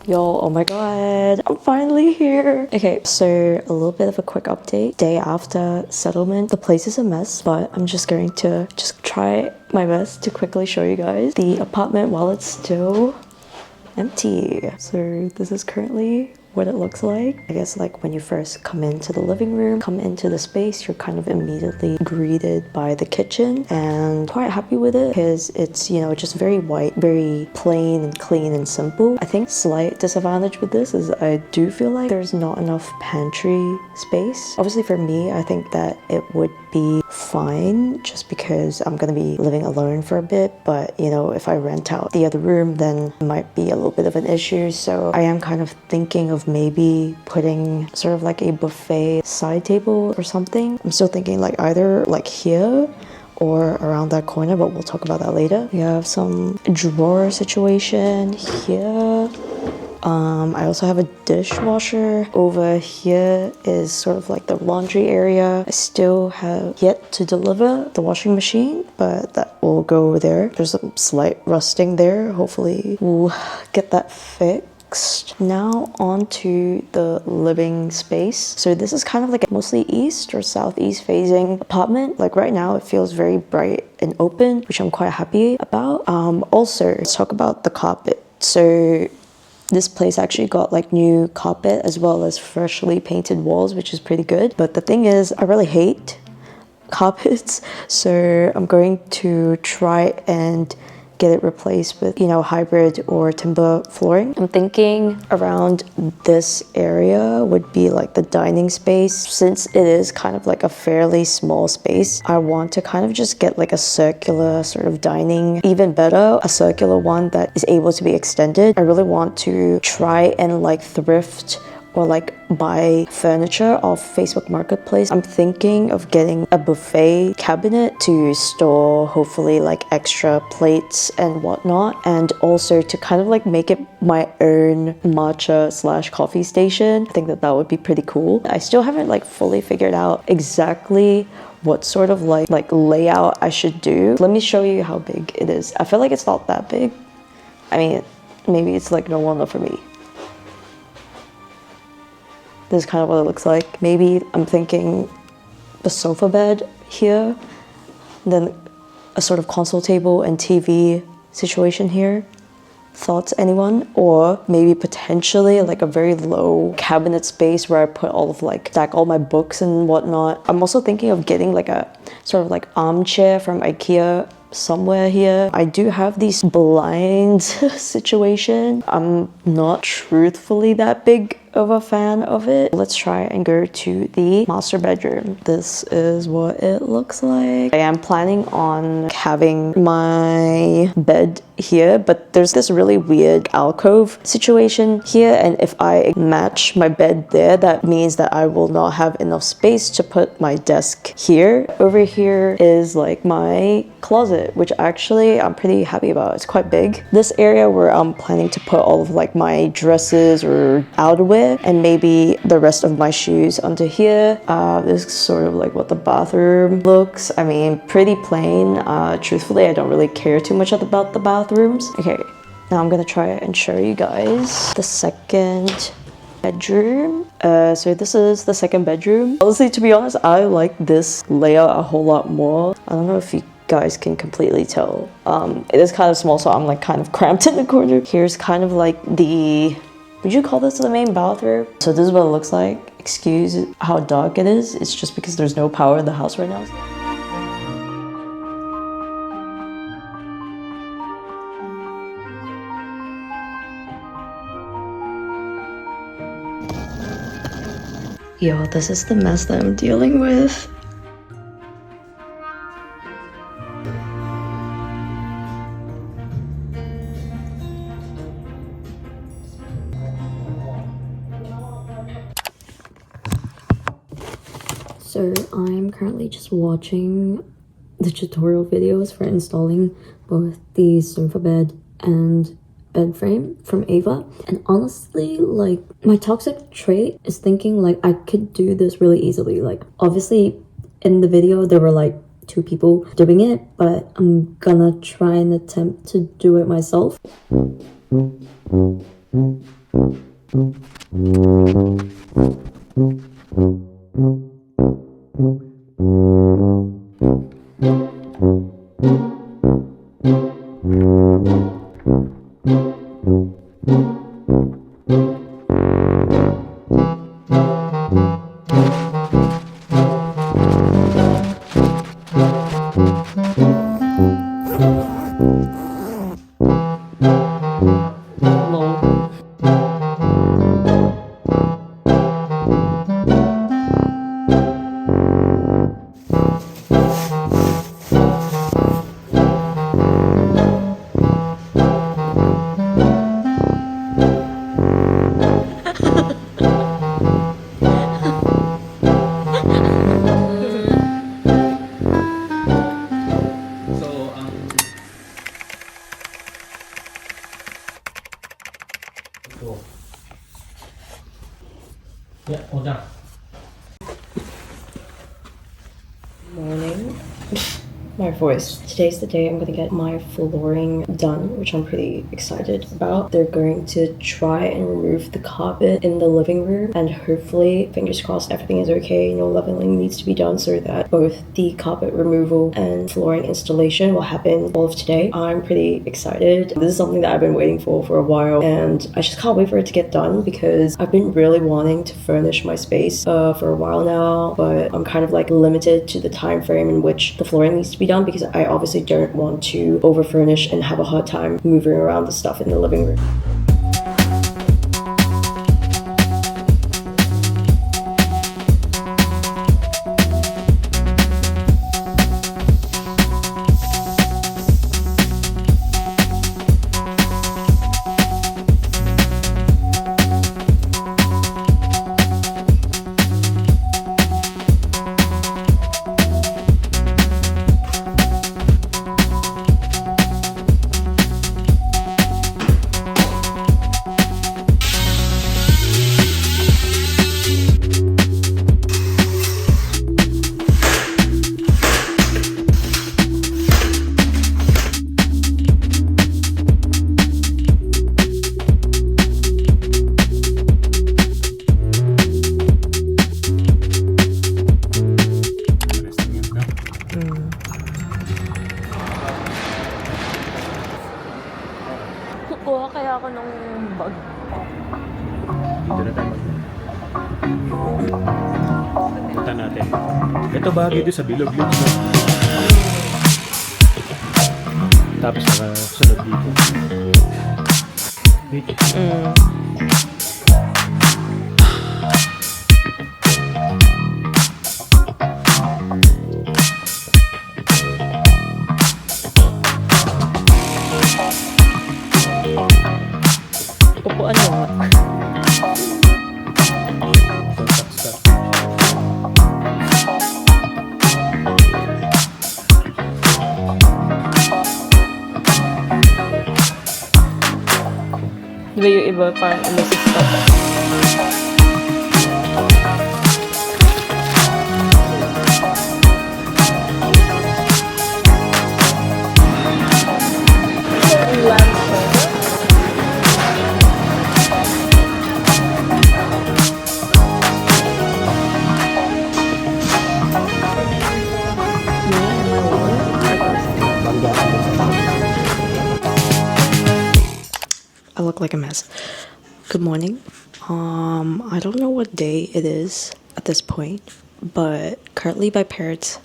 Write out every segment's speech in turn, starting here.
Yo, oh my god, I'm finally here. Okay, so a little bit of a quick update. Day after settlement, the place is a mess, but I'm just going to try my best to quickly show you guys the apartment while it's still empty. So this is currently what it looks like. I guess like when you first come into the living room, come into the space, you're kind of immediately greeted by the kitchen, and quite happy with it because it's, you know, just very white, very plain and clean and simple. I think slight disadvantage with this is I do feel like there's not enough pantry space. Obviously for me, I think that it would be fine just because I'm gonna be living alone for a bit, but you know, if I rent out the other room, then it might be a little bit of an issue. So I am kind of thinking of maybe putting sort of like a buffet side table or something. I'm still thinking like either like here or around that corner, but we'll talk about that later. We have some drawer situation here. I also have a dishwasher. Over here is sort of like the laundry area. I still have yet to deliver the washing machine, but that will go over there. There's some slight rusting there. Hopefully we'll get that fixed. Now on to the living space. So this is kind of like a mostly east or southeast facing apartment. Like right now it feels very bright and open, which I'm quite happy about. Also, let's talk about the carpet. So this place actually got like new carpet as well as freshly painted walls, which is pretty good. But the thing is, I really hate carpets, so I'm going to try and get it replaced with, you know, hybrid or timber flooring. I'm thinking around this area would be like the dining space. Since it is kind of like a fairly small space, I want to kind of just get like a circular sort of dining, even better, a circular one that is able to be extended. I really want to try and like thrift or like buy furniture off Facebook Marketplace. I'm thinking of getting a buffet cabinet to store hopefully like extra plates and whatnot, and also to kind of like make it my own matcha / coffee station. I think that that would be pretty cool. I still haven't like fully figured out exactly what sort of like layout I should do. Let me show you how big it is. I feel like it's not that big. I mean, maybe it's like normal enough for me. This is kind of what it looks like. Maybe I'm thinking the sofa bed here, then a sort of console table and TV situation here. Thoughts, anyone? Or maybe potentially like a very low cabinet space where I put all of like, stack all my books and whatnot. I'm also thinking of getting like a sort of like armchair from IKEA somewhere here. I do have these blinds situation. I'm not truthfully that big of a fan of it. Let's try and go to the master bedroom. This is what it looks like. I am planning on having my bed here, but there's this really weird alcove situation here, and if I match my bed there, that means that I will not have enough space to put my desk here. Over here is like my closet, which actually I'm pretty happy about. It's quite big. This area where I'm planning to put all of like my dresses or outerwear and maybe the rest of my shoes under here. This is sort of like what the bathroom looks. I mean, pretty plain. Truthfully, I don't really care too much about the bathrooms. Okay, now I'm gonna try and show you guys the second bedroom. So this is the second bedroom. Honestly, to be honest, I like this layout a whole lot more. I don't know if you guys can completely tell. It is kind of small, so I'm like kind of cramped in the corner. Here's kind of like the, would you call this the main bathroom? So this is what it looks like. Excuse how dark it is. It's just because there's no power in the house right now. Yo, this is the mess that I'm dealing with. So I'm currently just watching the tutorial videos for installing both the sofa bed and bed frame from Ava, and honestly, like, my toxic trait is thinking like I could do this really easily. Like, obviously in the video there were like 2 people doing it, but I'm gonna try and attempt to do it myself. Yeah, hold on. Morning. My voice. Today's the day I'm gonna get my flooring done, which I'm pretty excited about. They're going to try and remove the carpet in the living room, and hopefully, fingers crossed, everything is okay. No leveling needs to be done so that both the carpet removal and flooring installation will happen all of today. I'm pretty excited. This is something that I've been waiting for a while, and I just can't wait for it to get done because I've been really wanting to furnish my space for a while now, but I'm kind of like limited to the time frame in which the flooring needs to be done because I obviously don't want to over furnish and have a hard time moving around the stuff in the living room. Kukuha kaya ako ng bag. Dito na tayo. Punta natin. Ito bahagi doon sa bilog yun. Tapos nakasunod dito. Dito. Upuan mo. Diba yung iba parang sa stop? I look like a mess. Good morning. I don't know what day it is at this point, but currently my parents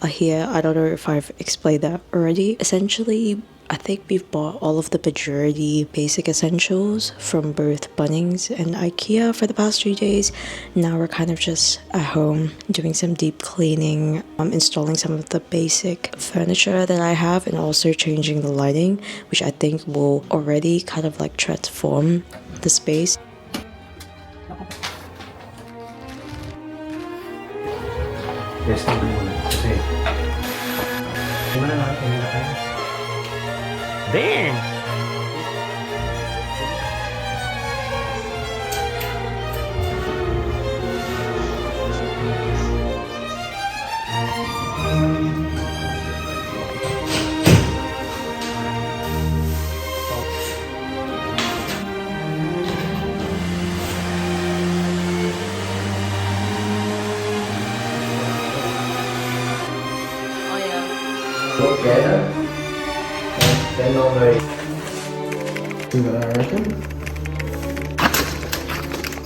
are here. I don't know if I've explained that already. Essentially, I think we've bought all of the majority basic essentials from both Bunnings and IKEA for the past 3 days. Now we're kind of just at home doing some deep cleaning, installing some of the basic furniture that I have, and also changing the lighting, which I think will already kind of like transform the space. Yes, tayo muna. Kasi muna natin kanina tayo. Damn! Then on the... Do that, I reckon.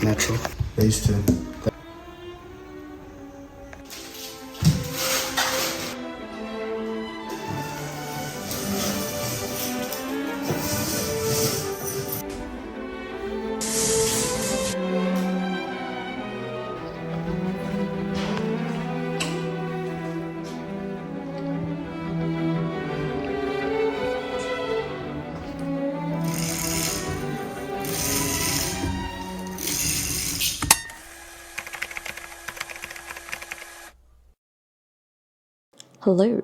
Natural. These two. Hello.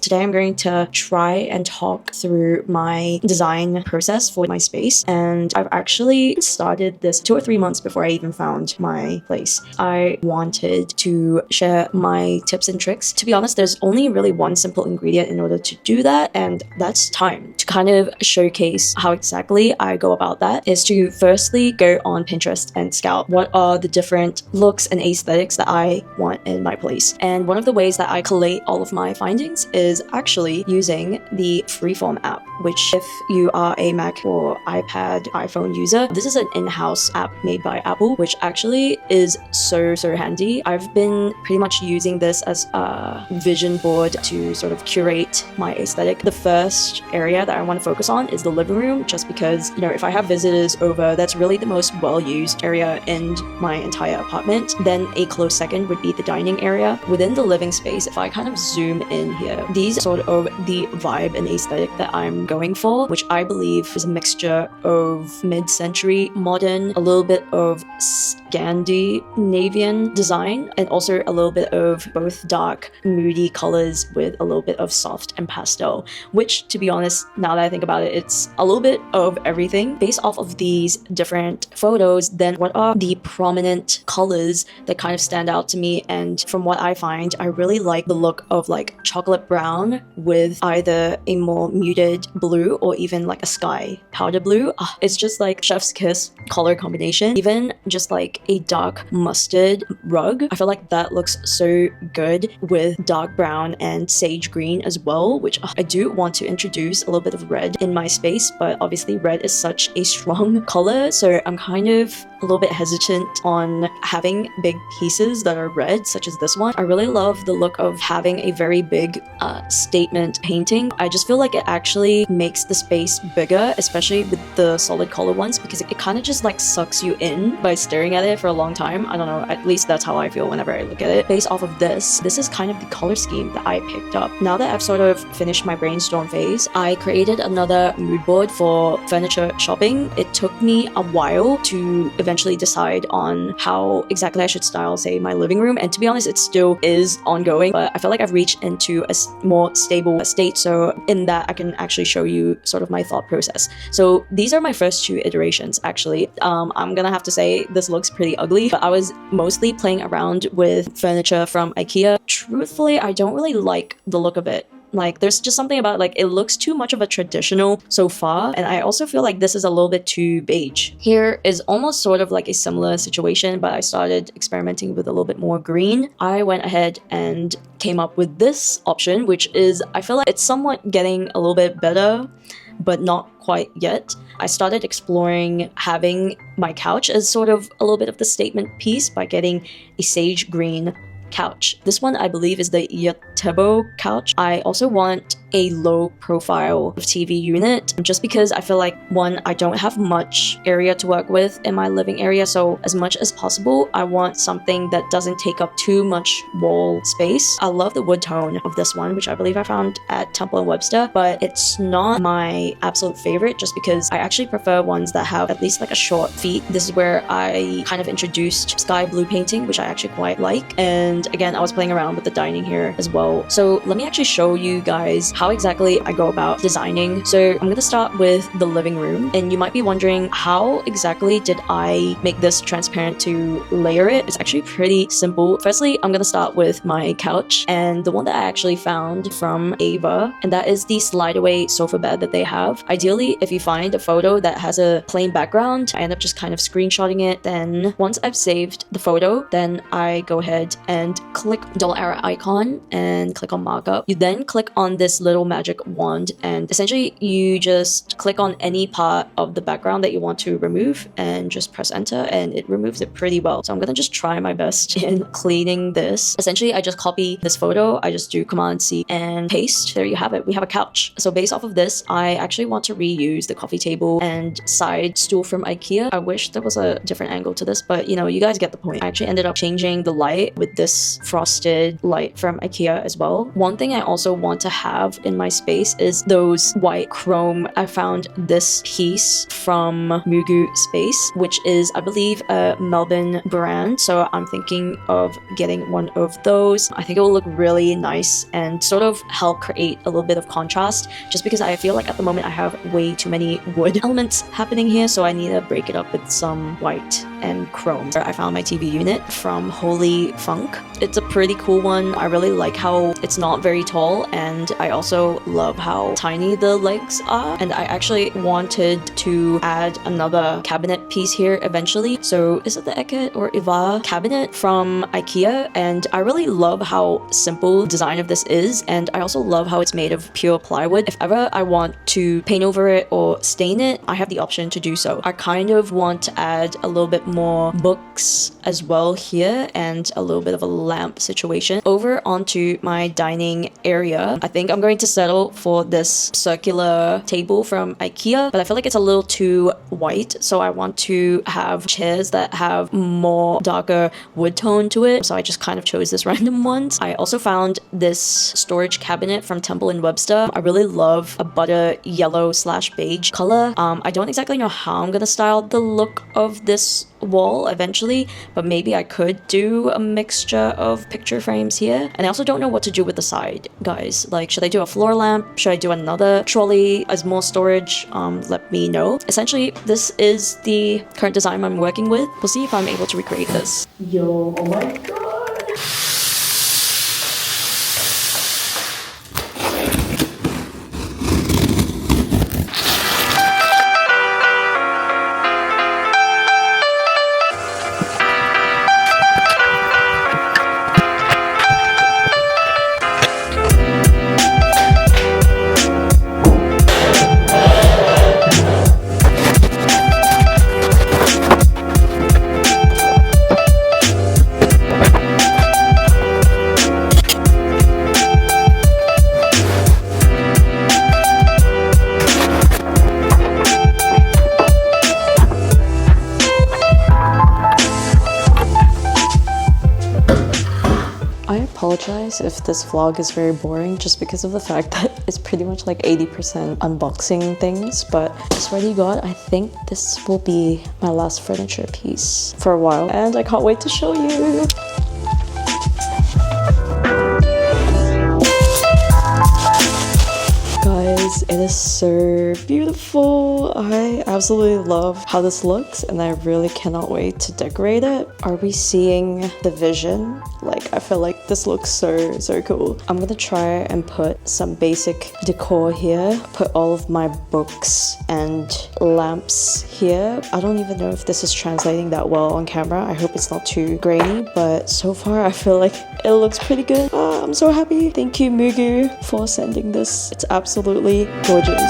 Today I'm going to try and talk through my design process for my space, and I've actually started this 2 or 3 months before I even found my place. I wanted to share my tips and tricks. To be honest, there's only really one simple ingredient in order to do that, and that's time. To kind of showcase how exactly I go about that is to firstly go on Pinterest and scout what are the different looks and aesthetics that I want in my place. And one of the ways that I collate all of my findings is actually using the Freeform app, which if you are a Mac or iPad, iPhone user, this is an in-house app made by Apple, which actually is so handy. I've been pretty much using this as a vision board to sort of curate my aesthetic. The first area that I want to focus on is the living room, just because, you know, if I have visitors over, that's really the most well-used area in my entire apartment. Then a close second would be the dining area. Within the living space, if I kind of zoom in here, these are sort of the vibe and aesthetic that I'm going for, which I believe is a mixture of mid-century modern, a little bit of Scandinavian design, and also a little bit of both dark, moody colors with a little bit of soft and pastel, which, to be honest, now that I think about it, it's a little bit of everything. Based off of these different photos, then what are the prominent colors that kind of stand out to me? And from what I find, I really like the look of like chocolate brown with either a more muted blue or even like a sky powder blue. It's just like chef's kiss color combination. Even just like a dark mustard rug, I feel like that looks so good with dark brown and sage green as well, which I do want to introduce a little bit of red in my space, but obviously red is such a strong color, so I'm kind of a little bit hesitant on having big pieces that are red, such as this one. I really love the look of having a very big statement painting. I just feel like it actually makes the space bigger, especially with the solid color ones, because it kind of just like sucks you in by staring at it for a long time. I don't know, at least that's how I feel whenever I look at it. Based off of this is kind of the color scheme that I picked up. Now that I've sort of finished my brainstorm phase, I created another mood board for furniture shopping. It took me a while to eventually decide on how exactly I should style, say, my living room, and to be honest, it still is ongoing, but I feel like I've reached into a more stable state, so in that I can actually show you sort of my thought process. So these are my first 2 iterations actually. I'm gonna have to say this looks pretty ugly, but I was mostly playing around with furniture from IKEA. Truthfully, I don't really like the look of it. Like, there's just something about, like, it looks too much of a traditional so far, and I also feel like this is a little bit too beige. Here is almost sort of like a similar situation, but I started experimenting with a little bit more green. I went ahead and came up with this option, which is, I feel like it's somewhat getting a little bit better, but not quite yet. I started exploring having my couch as sort of a little bit of the statement piece by getting a sage green couch. This one I believe is the 𝙤𝙤𝙤𝙤 couch. I also want a low profile TV unit, just because I feel like, one, I don't have much area to work with in my living area, so as much as possible I want something that doesn't take up too much wall space. I love the wood tone of this one, which I believe I found at Temple & Webster, but it's not my absolute favorite, just because I actually prefer ones that have at least like a short feet. This is where I kind of introduced sky blue painting, which I actually quite like, and again, I was playing around with the dining here as well. So let me actually show you guys how exactly I go about designing. So I'm gonna start with the living room, and you might be wondering, how exactly did I make this transparent to layer it? It's actually pretty simple. Firstly, I'm gonna start with my couch, and the one that I actually found from Ava, and that is the slide away sofa bed that they have. Ideally, if you find a photo that has a plain background, I end up just kind of screenshotting it. Then once I've saved the photo, then I go ahead and and click dollar arrow icon and click on markup. You then click on this little magic wand, and essentially you just click on any part of the background that you want to remove and just press enter, and it removes it pretty well. So I'm gonna just try my best in cleaning this. Essentially, I just copy this photo, I just do Command C and paste. There you have it. We have a couch. So based off of this, I actually want to reuse the coffee table and side stool from IKEA. I wish there was a different angle to this, but you know, you guys get the point. I actually ended up changing the light with this frosted light from IKEA as well. One thing I also want to have in my space is those white chrome. I found this piece from Mugu Space, which is, I believe, a Melbourne brand. So I'm thinking of getting one of those. I think it will look really nice and sort of help create a little bit of contrast, just because I feel like at the moment I have way too many wood elements happening here, so I need to break it up with some white and chrome. I found my TV unit from Holy Funk. It's a pretty cool one. I really like how it's not very tall, and I also love how tiny the legs are. And I actually wanted to add another cabinet piece here eventually. So is it the 𝙤𝙑 or 𝙤𝙑 cabinet from IKEA? And I really love how simple the design of this is, and I also love how it's made of pure plywood. If ever I want to paint over it or stain it, I have the option to do so. I kind of want to add a little bit more books as well here, and a little bit of a lamp situation. Over onto my dining area, I think I'm going to settle for this circular table from IKEA, but I feel like it's a little too white, so I want to have chairs that have more darker wood tone to it. So I just kind of chose this random ones. I also found this storage cabinet from Temple & Webster. I really love a butter yellow / beige color. I don't exactly know how I'm gonna style the look of this wall eventually, but maybe I could do a mixture of picture frames here. And I also don't know what to do with the side, guys. Like, should I do a floor lamp? Should I do another trolley as more storage? Let me know. Essentially, this is the current design I'm working with. We'll see if I'm able to recreate this. Yo, oh my god. Apologize if this vlog is very boring, just because of the fact that it's pretty much like 80% unboxing things, but I swear to God, I think this will be my last furniture piece for a while, and I can't wait to show you. Guys, it is so beautiful. I absolutely love how this looks, and I really cannot wait to decorate it. Are we seeing the vision? Like, I feel like this looks so cool. I'm gonna try and put some basic decor here, put all of my books and lamps here. I don't even know if this is translating that well on camera. I hope it's not too grainy, but so far I feel like it looks pretty good. I'm so happy. Thank you, Mugu, for sending this. It's absolutely gorgeous.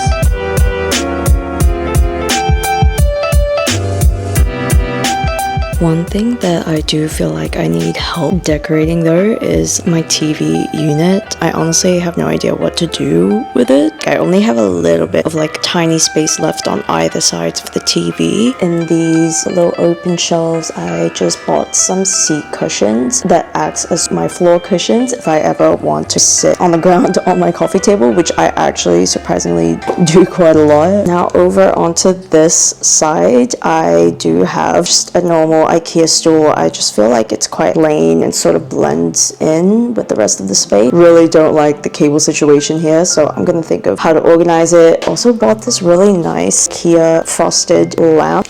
One thing that I do feel like I need help decorating though is my TV unit. I honestly have no idea what to do with it. I only have a little bit of like tiny space left on either sides of the TV. In these little open shelves, I just bought some seat cushions that acts as my floor cushions if I ever want to sit on the ground on my coffee table, which I actually surprisingly do quite a lot. Now over onto this side, I do have just a normal IKEA stool. I just feel like it's quite plain and sort of blends in with the rest of the space. Really don't like the cable situation here, so I'm gonna think of how to organize it. Also bought this really nice IKEA frosted lamp.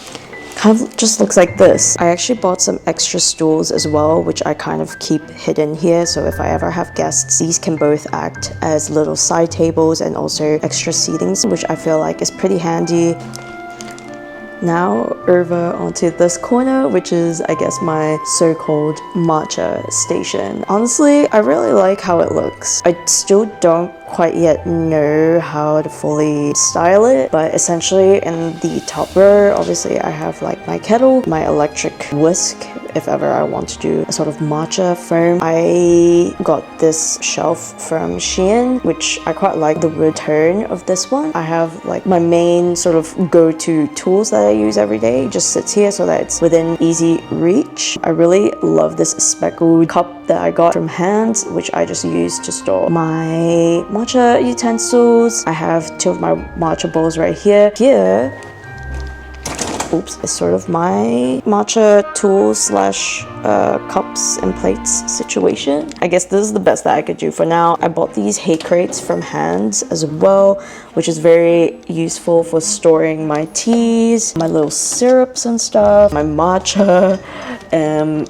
Kind of just looks like this. I actually bought some extra stools as well, which I kind of keep hidden here, so if I ever have guests, these can both act as little side tables and also extra seatings, which I feel like is pretty handy. Now over onto this corner, which is, I guess, my so-called matcha station. Honestly, I really like how it looks. I still don't quite yet know how to fully style it, but essentially in the top row, obviously I have like my kettle, my electric whisk if ever I want to do a sort of matcha foam. I got this shelf from Shein, which I quite like the wood tone of this one. I have like my main sort of go-to tools that I use every day just sits here so that it's within easy reach. I really love this speckled cup that I got from Hands, which I just use to store my matcha utensils. I have two of my matcha bowls right here. Oops, it's sort of my matcha tools slash cups and plates situation. I guess this is the best that I could do for now. I bought these hay crates from Hands as well, which is very useful for storing my teas, my little syrups and stuff, my matcha,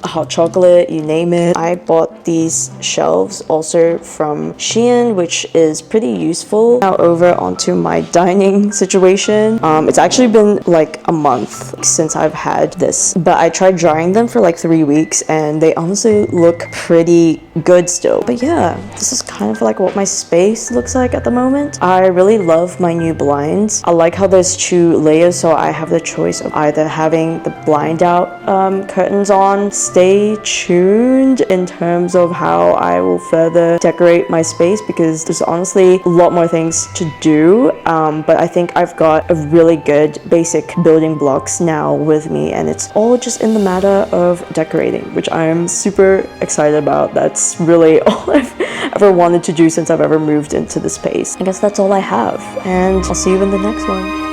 hot chocolate, you name it. I bought these shelves also from Shein, which is pretty useful. Now over onto my dining situation. It's actually been like a month since I've had this, but I tried drying them for like 3 weeks and they honestly look pretty good still. But yeah, this is kind of like what my space looks like at the moment. I really love my new blinds. I like how there's 2 layers, so I have the choice of either having the blind out curtains on. Stay tuned in terms of how I will further decorate my space because there's honestly a lot more things to do, but I think I've got a really good basic building blocks now with me, and it's all just in the matter of decorating, which I'm super excited about. That's really all I've ever wanted to do since I've ever moved into the space. I guess that's all I have, and I'll see you in the next one.